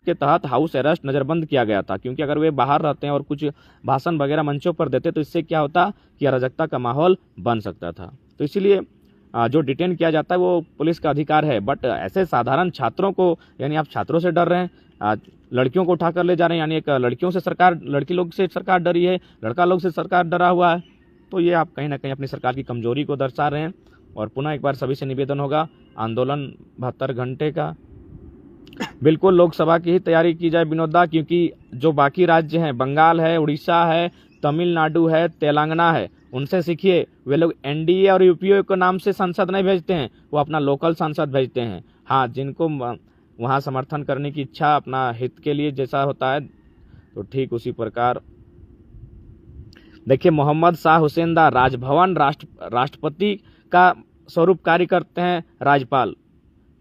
के तहत house arrest नज़रबंद किया गया था, क्योंकि अगर वे बाहर रहते हैं और कुछ भाषण वगैरह मंचों पर देते तो इससे क्या होता कि अराजकता का माहौल बन सकता था। तो इसीलिए जो डिटेन किया जाता है वो पुलिस का अधिकार है। बट ऐसे साधारण छात्रों को, यानी आप छात्रों से डर रहे हैं, लड़कियों को उठाकर ले जा रहे हैं, यानी एक लड़कियों से सरकार, लड़की लोग से सरकार डरी है, लड़का लोग से सरकार डरा हुआ है, तो ये आप कहीं ना कहीं अपनी सरकार की कमजोरी को दर्शा रहे हैं। और पुनः एक बार सभी से निवेदन होगा, आंदोलन 72 घंटे का, बिल्कुल लोकसभा की ही तैयारी की जाए विनोदा, क्योंकि जो बाकी राज्य हैं, बंगाल है, उड़ीसा है, तमिलनाडु है, तेलंगाना है, उनसे सीखिए। वे लोग एनडीए और यूपीए के नाम से सांसद नहीं भेजते हैं, वो अपना लोकल सांसद भेजते हैं। हाँ, जिनको वहाँ समर्थन करने की इच्छा अपना हित के लिए जैसा होता है, तो ठीक उसी प्रकार देखिए मोहम्मद शाह हुसैनदा राजभवन राष्ट्रपति का स्वरूप कार्य करते हैं राज्यपाल,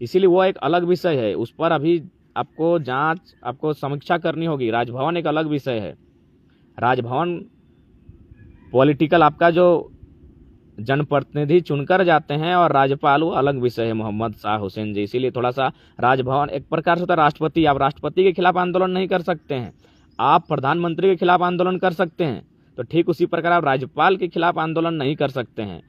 इसीलिए वो एक अलग विषय है, उस पर अभी आपको जांच, आपको समीक्षा करनी होगी। राजभवन एक अलग विषय है। राजभवन पॉलिटिकल, आपका जो जनप्रतिनिधि चुनकर जाते हैं, और राज्यपाल वो अलग विषय है मोहम्मद शाह हुसैन जी। इसीलिए थोड़ा सा राजभवन एक प्रकार से होता है राष्ट्रपति। आप राष्ट्रपति के खिलाफ आंदोलन नहीं कर सकते हैं, आप प्रधानमंत्री के खिलाफ आंदोलन कर सकते हैं, तो ठीक उसी प्रकार आप राज्यपाल के खिलाफ आंदोलन नहीं कर सकते हैं।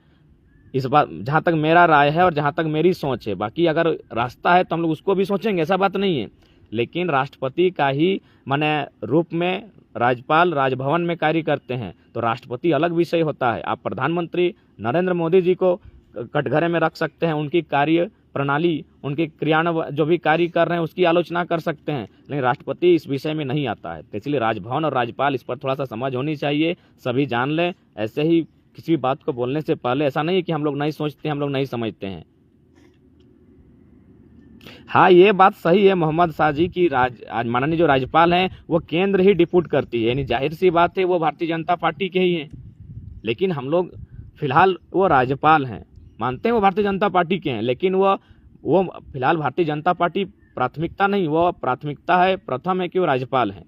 इस बात, जहाँ तक मेरा राय है और जहाँ तक मेरी सोच है, बाकी अगर रास्ता है तो हम लोग उसको भी सोचेंगे, ऐसा बात नहीं है। लेकिन राष्ट्रपति का ही माने रूप में राज्यपाल राजभवन में कार्य करते हैं, तो राष्ट्रपति अलग विषय होता है। आप प्रधानमंत्री नरेंद्र मोदी जी को कटघरे में रख सकते हैं, उनकी कार्य प्रणाली, उनके क्रियान्वयन जो भी कार्य कर रहे हैं उसकी आलोचना कर सकते हैं, लेकिन राष्ट्रपति इस विषय में नहीं आता है। तो इसलिए राजभवन और राज्यपाल, इस पर थोड़ा सा समझ होनी चाहिए, सभी जान लें। ऐसे ही किसी बात को बोलने से पहले ऐसा नहीं है कि हम लोग नहीं सोचते, हम लोग नहीं समझते हैं। हाँ, ये बात सही है मोहम्मद शाह जी की, माननीय जो राज्यपाल हैं वो केंद्र ही डिप्यूट करती है, यानी जाहिर सी बात है वो भारतीय जनता पार्टी के ही हैं। लेकिन हम लोग फिलहाल वो राज्यपाल हैं, मानते हैं वो भारतीय जनता पार्टी के हैं, लेकिन वो फिलहाल भारतीय जनता पार्टी प्राथमिकता नहीं, वो प्राथमिकता है, प्रथम है कि वो राज्यपाल हैं।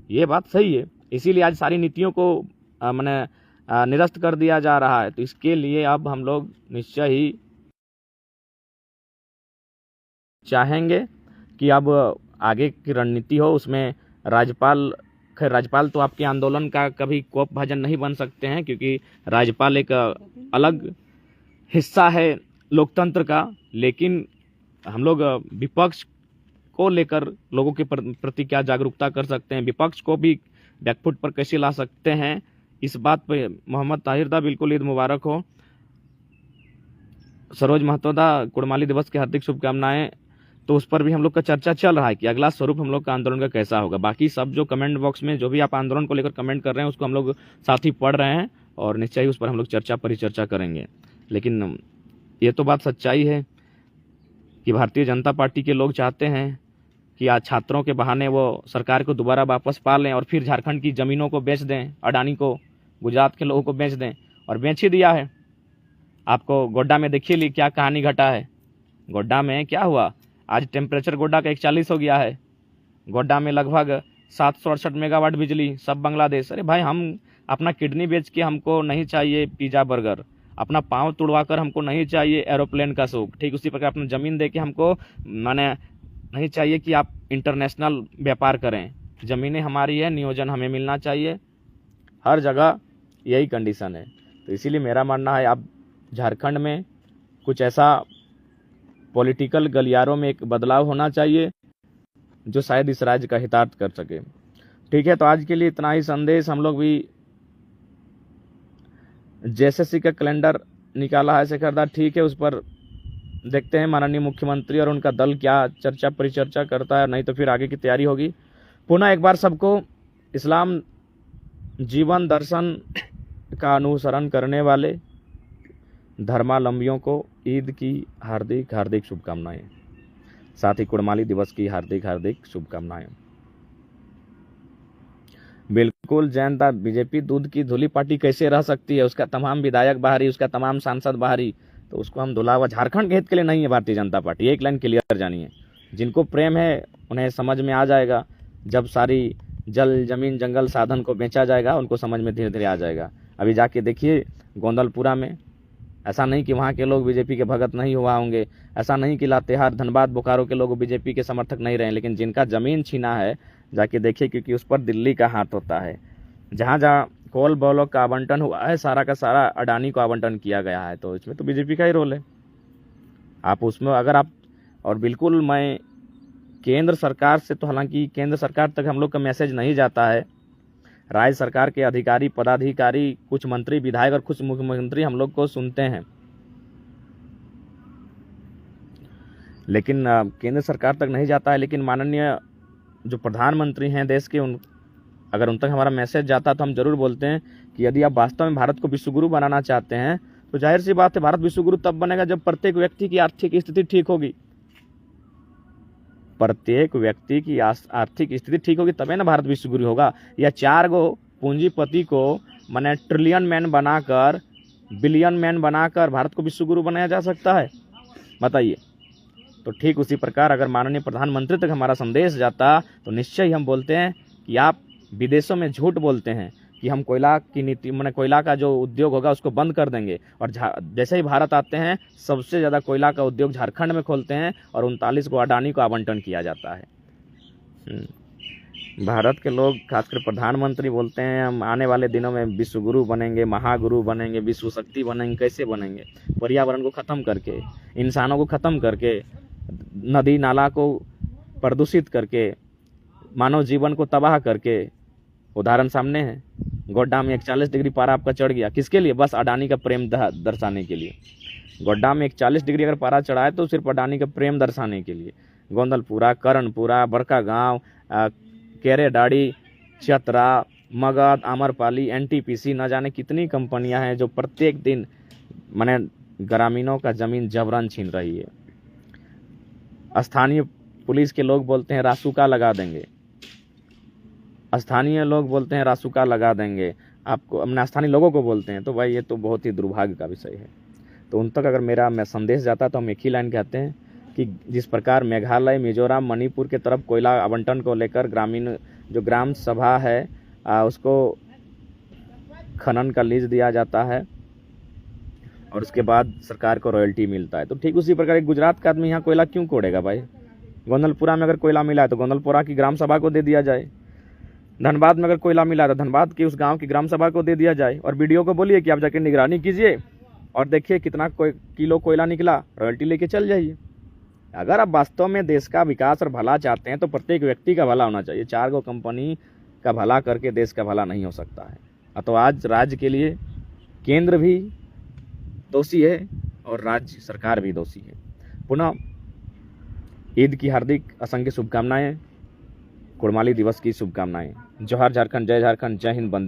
ये बात सही है, इसीलिए आज सारी नीतियों को मैंने निरस्त कर दिया जा रहा है। तो इसके लिए अब हम लोग निश्चय ही चाहेंगे कि अब आगे की रणनीति हो, उसमें राज्यपाल, खैर राज्यपाल तो आपके आंदोलन का कभी कोप भाजन नहीं बन सकते हैं, क्योंकि राज्यपाल एक अलग हिस्सा है लोकतंत्र का। लेकिन हम लोग विपक्ष को लेकर लोगों के प्रति क्या जागरूकता कर सकते हैं, विपक्ष को भी बैकफुट पर कैसे ला सकते हैं, इस बात पे मोहम्मद ताहिर दा बिल्कुल ईद मुबारक हो। सरोज महतो दा कुड़माली दिवस की हार्दिक शुभकामनाएं। तो उस पर भी हम लोग का चर्चा चल रहा है कि अगला स्वरूप हम लोग का आंदोलन का कैसा होगा। बाकी सब जो कमेंट बॉक्स में जो भी आप आंदोलन को लेकर कमेंट कर रहे हैं उसको हम लोग साथ ही पढ़ रहे हैं, और निश्चय ही उस पर हम लोग परिचर्चा करेंगे। लेकिन ये तो बात सच्चाई है कि भारतीय जनता पार्टी के लोग चाहते हैं कि आज छात्रों के बहाने वो सरकार को दोबारा वापस पा लें और फिर झारखंड की ज़मीनों को बेच दें, अडानी को, गुजरात के लोगों को बेच दें, और बेच ही दिया है। आपको गोड्डा में देखिए ली क्या कहानी घटा है। गोड्डा में क्या हुआ, आज टेम्परेचर गोड्डा का 41 हो गया है। गोड्डा में लगभग 768 मेगावाट बिजली, सब बांग्लादेश। अरे भाई, हम अपना किडनी बेच के हमको नहीं चाहिए पिज़्ज़ा बर्गर, अपना पाँव तुड़वा कर हमको नहीं चाहिए एरोप्लेन का सुख, ठीक उसी प्रकार अपना ज़मीन दे के हमको माने नहीं चाहिए कि आप इंटरनेशनल व्यापार करें। ज़मीनें हमारी है, नियोजन हमें मिलना चाहिए, हर जगह यही कंडीशन है। तो इसीलिए मेरा मानना है अब झारखंड में कुछ ऐसा पॉलिटिकल गलियारों में एक बदलाव होना चाहिए जो शायद इस राज्य का हितार्थ कर सके। ठीक है, तो आज के लिए इतना ही संदेश। हम लोग भी जेएसएससी का कैलेंडर निकाला है शेखरदा, ठीक है, उस पर देखते हैं माननीय मुख्यमंत्री और उनका दल क्या चर्चा परिचर्चा करता है, नहीं तो फिर आगे की तैयारी होगी। पुनः एक बार सबको इस्लाम जीवन दर्शन का अनुसरण करने वाले धर्मावलंबियों को ईद की हार्दिक हार्दिक शुभकामनाएं, साथ ही कुड़माली दिवस की हार्दिक हार्दिक शुभकामनाएं। बिल्कुल जयंता, बीजेपी दूध की धुली पार्टी कैसे रह सकती है, उसका तमाम विधायक बाहरी, उसका तमाम सांसद बाहरी, तो उसको हम धुला हुआ। झारखंड के हित के लिए नहीं है भारतीय जनता पार्टी, एक लाइन क्लियर जानिए। जिनको प्रेम है उन्हें समझ में आ जाएगा, जब सारी जल जमीन जंगल साधन को बेचा जाएगा उनको समझ में धीरे धीरे आ जाएगा। अभी जाके देखिए गोंदलपुरा में ऐसा नहीं कि वहाँ के लोग बीजेपी के भगत नहीं हुआ होंगे, ऐसा नहीं कि लातेहार धनबाद बोकारो के लोग बीजेपी के समर्थक नहीं रहे, लेकिन जिनका ज़मीन छीना है जाके देखिए, क्योंकि उस पर दिल्ली का हाथ होता है। जहाँ जहाँ कोल ब्लॉक का आवंटन हुआ है, सारा का सारा अडानी को आवंटन किया गया है, तो इसमें तो बीजेपी का ही रोल है। आप उसमें अगर आप, और बिल्कुल मैं केंद्र सरकार से, तो हालांकि केंद्र सरकार तक हम लोग का मैसेज नहीं जाता है, राज्य सरकार के अधिकारी पदाधिकारी, कुछ मंत्री विधायक और कुछ मुख्यमंत्री हम लोग को सुनते हैं, लेकिन केंद्र सरकार तक नहीं जाता है। लेकिन माननीय जो प्रधानमंत्री हैं देश के, अगर उन तक हमारा मैसेज जाता तो हम जरूर बोलते हैं कि यदि आप वास्तव में भारत को विश्वगुरु बनाना चाहते हैं तो जाहिर सी बात है भारत विश्वगुरु तब बनेगा जब प्रत्येक व्यक्ति की आर्थिक स्थिति ठीक होगी। प्रत्येक व्यक्ति की आर्थिक स्थिति ठीक होगी तभी ना भारत विश्वगुरु होगा। या 4 गो पूंजीपति को माने ट्रिलियन मैन बनाकर, बिलियन मैन बनाकर भारत को विश्वगुरु बनाया जा सकता है? बताइए। तो ठीक उसी प्रकार अगर माननीय प्रधानमंत्री तक हमारा संदेश जाता तो निश्चय ही हम बोलते हैं कि आप विदेशों में झूठ बोलते हैं कि हम कोयला की नीति, माने कोयला का जो उद्योग होगा उसको बंद कर देंगे, और जैसे ही भारत आते हैं सबसे ज़्यादा कोयला का उद्योग झारखंड में खोलते हैं और 39 को अडानी को आवंटन किया जाता है। भारत के लोग, खासकर प्रधानमंत्री, बोलते हैं हम आने वाले दिनों में विश्वगुरु बनेंगे, महागुरु बनेंगे, विश्व शक्ति बनेंगे। कैसे बनेंगे? पर्यावरण को ख़त्म करके, इंसानों को ख़त्म करके, नदी नाला को प्रदूषित करके, मानव जीवन को तबाह करके। उदाहरण सामने है, गोड्डा में 41 डिग्री पारा आपका चढ़ गया, किसके लिए? बस अडानी का प्रेम दर्शाने के लिए। गोड्डा में 41 डिग्री अगर पारा चढ़ा है तो सिर्फ अडानी का प्रेम दर्शाने के लिए। गोंदलपुरा, करणपुरा, बड़का गांव, केरेडाड़ी, चतरा, मगध, आमरपाली, एनटीपीसी, न जाने कितनी कंपनियां हैं जो प्रत्येक दिन माने ग्रामीणों का जमीन जबरन छीन रही है। स्थानीय पुलिस के लोग बोलते हैं रासुका लगा देंगे, स्थानीय लोग बोलते हैं रासुका लगा देंगे आपको, अपने स्थानीय लोगों को बोलते हैं। तो भाई ये तो बहुत ही दुर्भाग्य का विषय है। तो उन तक अगर मेरा संदेश जाता तो हम एक ही लाइन कहते हैं कि जिस प्रकार मेघालय, मिजोरम, मणिपुर के तरफ कोयला आवंटन को लेकर ग्रामीण जो ग्राम सभा है उसको खनन का लीज दिया जाता है और उसके बाद सरकार को रॉयल्टी मिलता है, तो ठीक उसी प्रकार गुजरात का आदमी यहाँ कोयला क्यों कोड़ेगा भाई? गोंदलपुरा में अगर कोयला मिला है तो गोंदलपुरा की ग्राम सभा को दे दिया जाए। धनबाद में अगर कोयला मिला है तो धनबाद की उस गांव की ग्राम सभा को दे दिया जाए, और वीडियो को बोलिए कि आप जाके निगरानी कीजिए और देखिए कितना किलो कोयला निकला, रॉयल्टी लेके चल जाइए। अगर आप वास्तव में देश का विकास और भला चाहते हैं तो प्रत्येक व्यक्ति का भला होना चाहिए। 4 गो कंपनी का भला करके देश का भला नहीं हो सकता है। तो आज राज्य के लिए केंद्र भी दोषी है और राज्य सरकार भी दोषी है। पुनः ईद की हार्दिक असंख्य शुभकामनाएं, कुड़माली दिवस की शुभकामनाएं। जोहार झारखंड, जय झारखंड, जय हिंद, बंदे